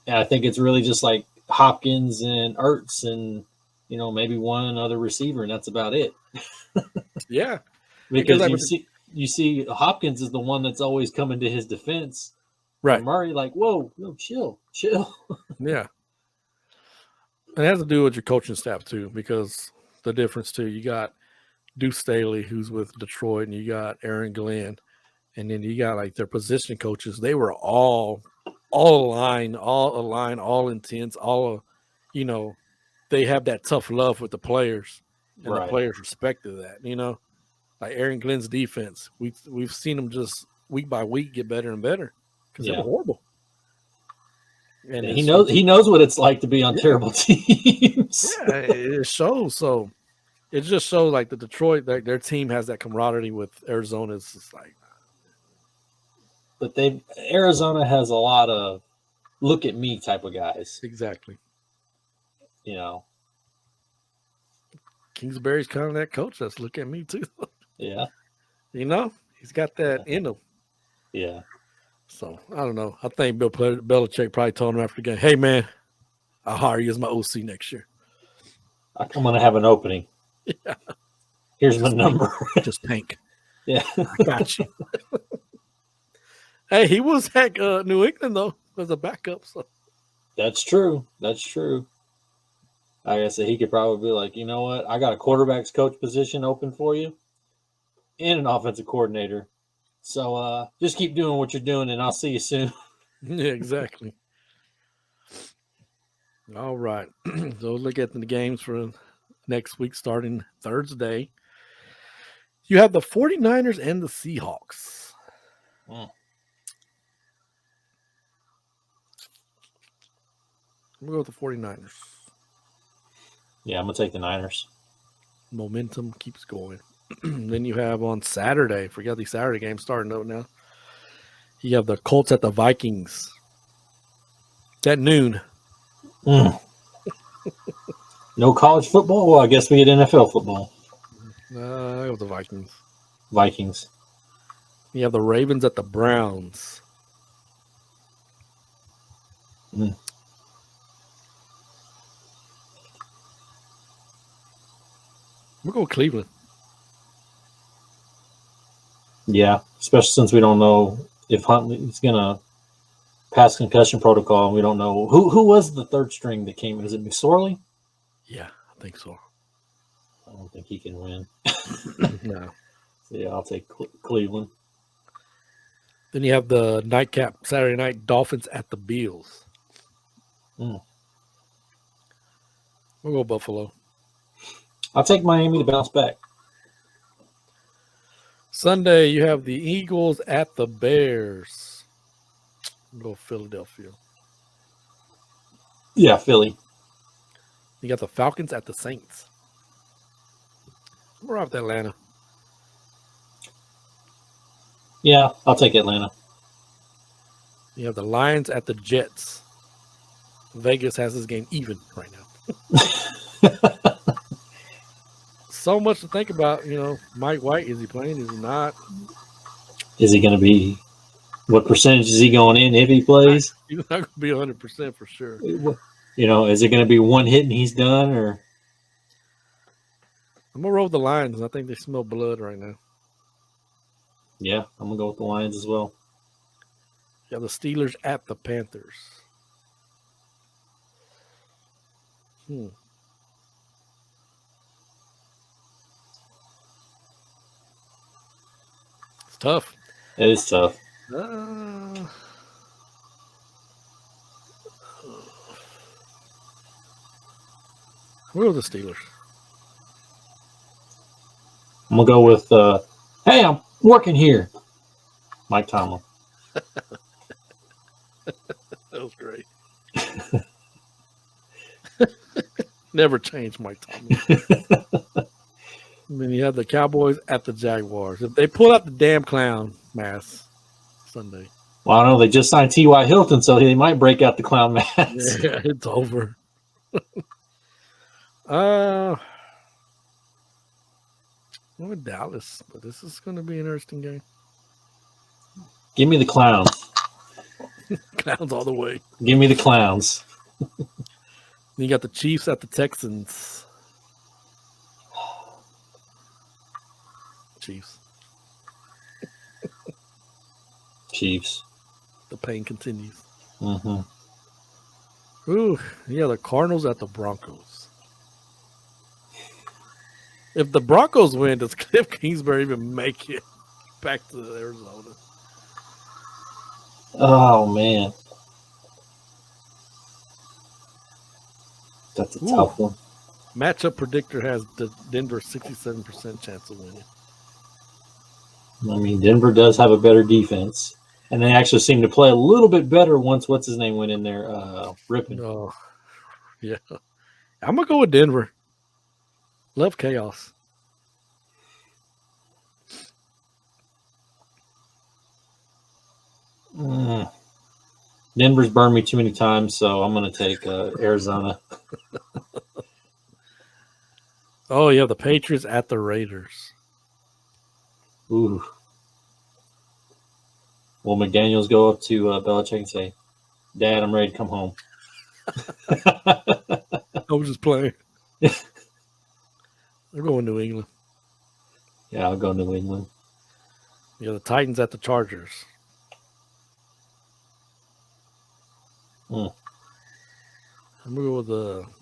And I think it's really just like Hopkins and Ertz and, maybe one other receiver, and that's about it. Yeah. Because you see Hopkins is the one that's always coming to his defense. Right. And Murray, like, whoa, no, chill. Yeah. And it has to do with your coaching staff, too, because the difference, too, you got Deuce Staley, who's with Detroit, and you got Aaron Glenn, and then you got, like, their position coaches. They were all aligned, all intense, they have that tough love with the players, and the players respected that, like Aaron Glenn's defense. We've seen them just week by week get better and better because they were horrible. And he knows what it's like to be on terrible teams. Yeah, it shows. So it just shows like the Detroit, their team has that camaraderie with Arizona. It's just like, but Arizona has a lot of look at me type of guys. Exactly. Kingsbury's kind of that coach that's look at me too. Yeah. He's got that in him. Yeah. So I don't know. I think Bill Belichick probably told him after the game, "Hey man, I'll hire you as my OC next year. I'm going to have an opening. Yeah. Here's my number. Just tank. Yeah. I got you." Hey, he was at New England though as a backup. So that's true. Like I said, he could probably be like, you know what? I got a quarterback's coach position open for you and an offensive coordinator. So just keep doing what you're doing, and I'll see you soon. Yeah, exactly. All right. So look at the games for next week starting Thursday. You have the 49ers and the Seahawks. Mm. We'll go with the 49ers. Yeah, I'm gonna take the Niners. Momentum keeps going. Then you have on Saturday, forget the Saturday game starting out now. You have the Colts at the Vikings at noon. No college football. Well, I guess we get NFL football. I go the Vikings. Vikings. You have the Ravens at the Browns. Mm. We'll go with Cleveland. Yeah, especially since we don't know if Huntley's gonna pass concussion protocol, and we don't know who was the third string that came. Is it McSorley? Yeah, I think so. I don't think he can win. No. So yeah, I'll take Cleveland. Then you have the nightcap Saturday night Dolphins at the Bills. Mm. We'll go Buffalo. I'll take Miami to bounce back. Sunday, you have the Eagles at the Bears. We'll go Philadelphia. Yeah, Philly. You got the Falcons at the Saints. We're off to Atlanta. Yeah, I'll take Atlanta. You have the Lions at the Jets. Vegas has this game even right now. So much to think about. You know, Mike White, is he playing? Is he not? Is he going to be? What percentage is he going in if he plays? He's not going to be 100% for sure. You know, is it going to be one hit and he's done, or? I'm going to roll with the Lions. I think they smell blood right now. Yeah, I'm going to go with the Lions as well. You have the Steelers at the Panthers. It's tough. It is tough. Where are the Steelers? I'm going to go with, hey, I'm working here. Mike Tomlin. That was great. Never changed Mike Tomlin. And then you have the Cowboys at the Jaguars. If they pull out the damn clown mask Sunday. Well, I know they just signed T.Y. Hilton, so they might break out the clown mask. Yeah, it's over. I'm with Dallas, but this is going to be an interesting game. Give me the clowns. Clowns all the way. Give me the clowns. You got the Chiefs at the Texans. Chiefs. Chiefs. The pain continues. Mm-hmm. Ooh, yeah, the Cardinals at the Broncos. If the Broncos win, does Cliff Kingsbury even make it back to Arizona? Oh, man. That's a tough one. Matchup predictor has the Denver 67% chance of winning. I mean, Denver does have a better defense. And they actually seem to play a little bit better once what's-his-name went in there, Rippon. Oh, yeah. I'm going to go with Denver. Love chaos. Denver's burned me too many times, so I'm going to take Arizona. Oh, yeah, the Patriots at the Raiders. Ooh. Will McDaniels go up to Belichick and say, Dad, I'm ready to come home? I was just playing. They're going New England. Yeah, I'll go New England. Yeah, the Titans at the Chargers. I'm going to go with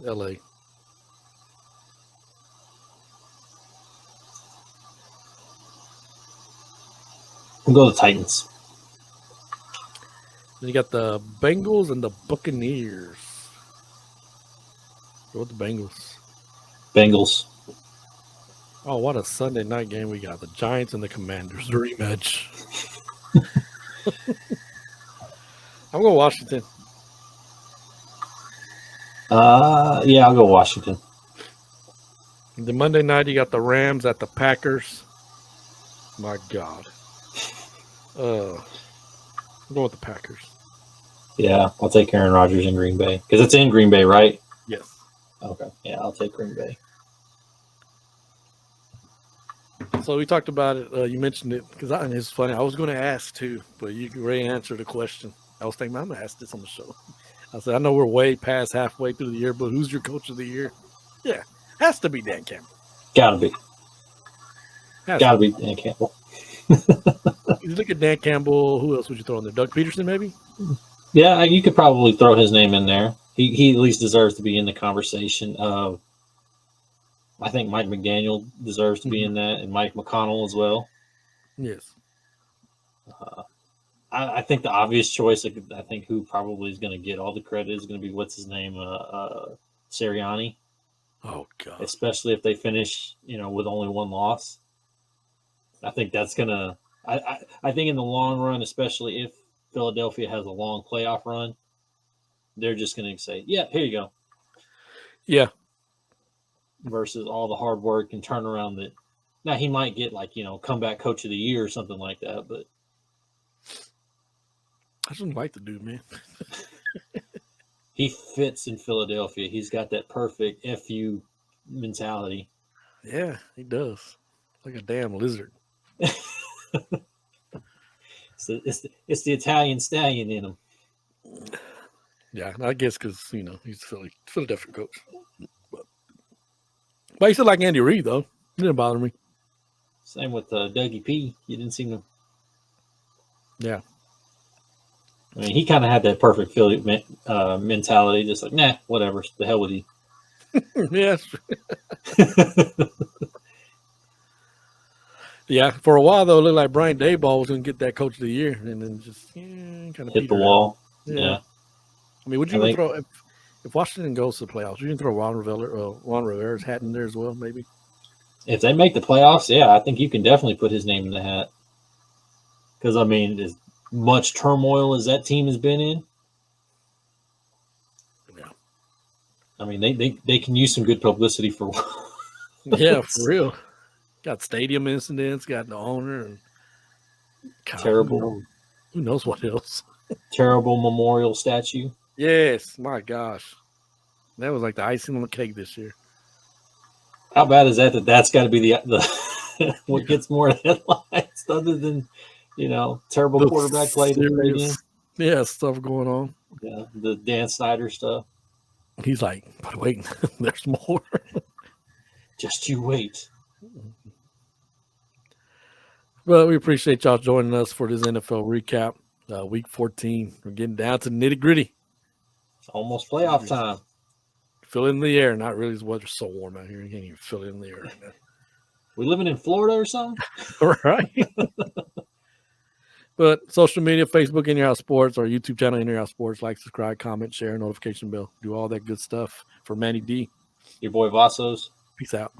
L.A. We'll go to the Titans. Then you got the Bengals and the Buccaneers. Go with the Bengals. Bengals. Oh, what a Sunday night game we got. The Giants and the Commanders. The rematch. I'm going Washington. Yeah, I'll go Washington. The Monday night, you got the Rams at the Packers. My God. I'm going with the Packers. Yeah, I'll take Aaron Rodgers in Green Bay because it's in Green Bay, right? Yes. Okay. Yeah, I'll take Green Bay. So we talked about it. You mentioned it because it's funny. I was going to ask too, but you already answered the question. I was thinking I'm going to ask this on the show. I said, I know we're way past halfway through the year, but who's your coach of the year? Yeah, has to be Dan Campbell. Gotta be. Has Gotta be Dan Campbell. You look at Dan Campbell. Who else would you throw in there? Doug Peterson, maybe? Yeah, you could probably throw his name in there. He at least deserves to be in the conversation. I think Mike McDaniel deserves to be in that, and Mike McConnell as well. Yes. I think the obvious choice, I think who probably is going to get all the credit is going to be what's his name, Sirianni. Oh God. Especially if they finish, with only one loss. I think that's gonna. I think in the long run, especially if Philadelphia has a long playoff run, they're just going to say, "Yeah, here you go." Yeah. Versus all the hard work and turnaround that. Now he might get comeback coach of the year or something like that, but I just like the dude, man. he fits in Philadelphia. He's got that perfect FU mentality. Yeah, he does. Like a damn lizard. So it's the Italian stallion in him. Yeah, I guess because he's a Philadelphia coach. But he still like Andy Reid though. It didn't bother me. Same with Dougie P. You didn't seem to. Yeah. I mean, he kind of had that perfect Philly mentality, just like, nah, whatever, the hell with you. Yeah. Yeah, for a while though, it looked like Brian Daboll was going to get that coach of the year, and then just kind of hit the wall. Yeah. I mean, would you even throw if Washington goes to the playoffs? Would you throw Ron Rivera's hat in there as well? Maybe if they make the playoffs, yeah, I think you can definitely put his name in the hat. Because I mean, as much turmoil as that team has been in, yeah. I mean, they can use some good publicity for. Yeah, for real. Got stadium incidents, got the owner, and terrible. Who knows what else? Terrible memorial statue. Yes, my gosh, that was like the icing on the cake this year. How bad is that? That's got to be the what gets more headlines other than terrible quarterback play. Yeah, stuff going on. Yeah, the Dan Snyder stuff. He's like, but wait, there's more. Just you wait. Well, we appreciate y'all joining us for this NFL recap. Week 14. We're getting down to nitty gritty. Almost playoff time. Feel it in the air. Not really. The weather's so warm out here. You can't even feel it in the air right now. We living in Florida or something? Right. But social media, Facebook, In Your House Sports, our YouTube channel, In Your House Sports. Like, subscribe, comment, share, notification bell. Do all that good stuff. For Manny D. Your boy Vasos. Peace out.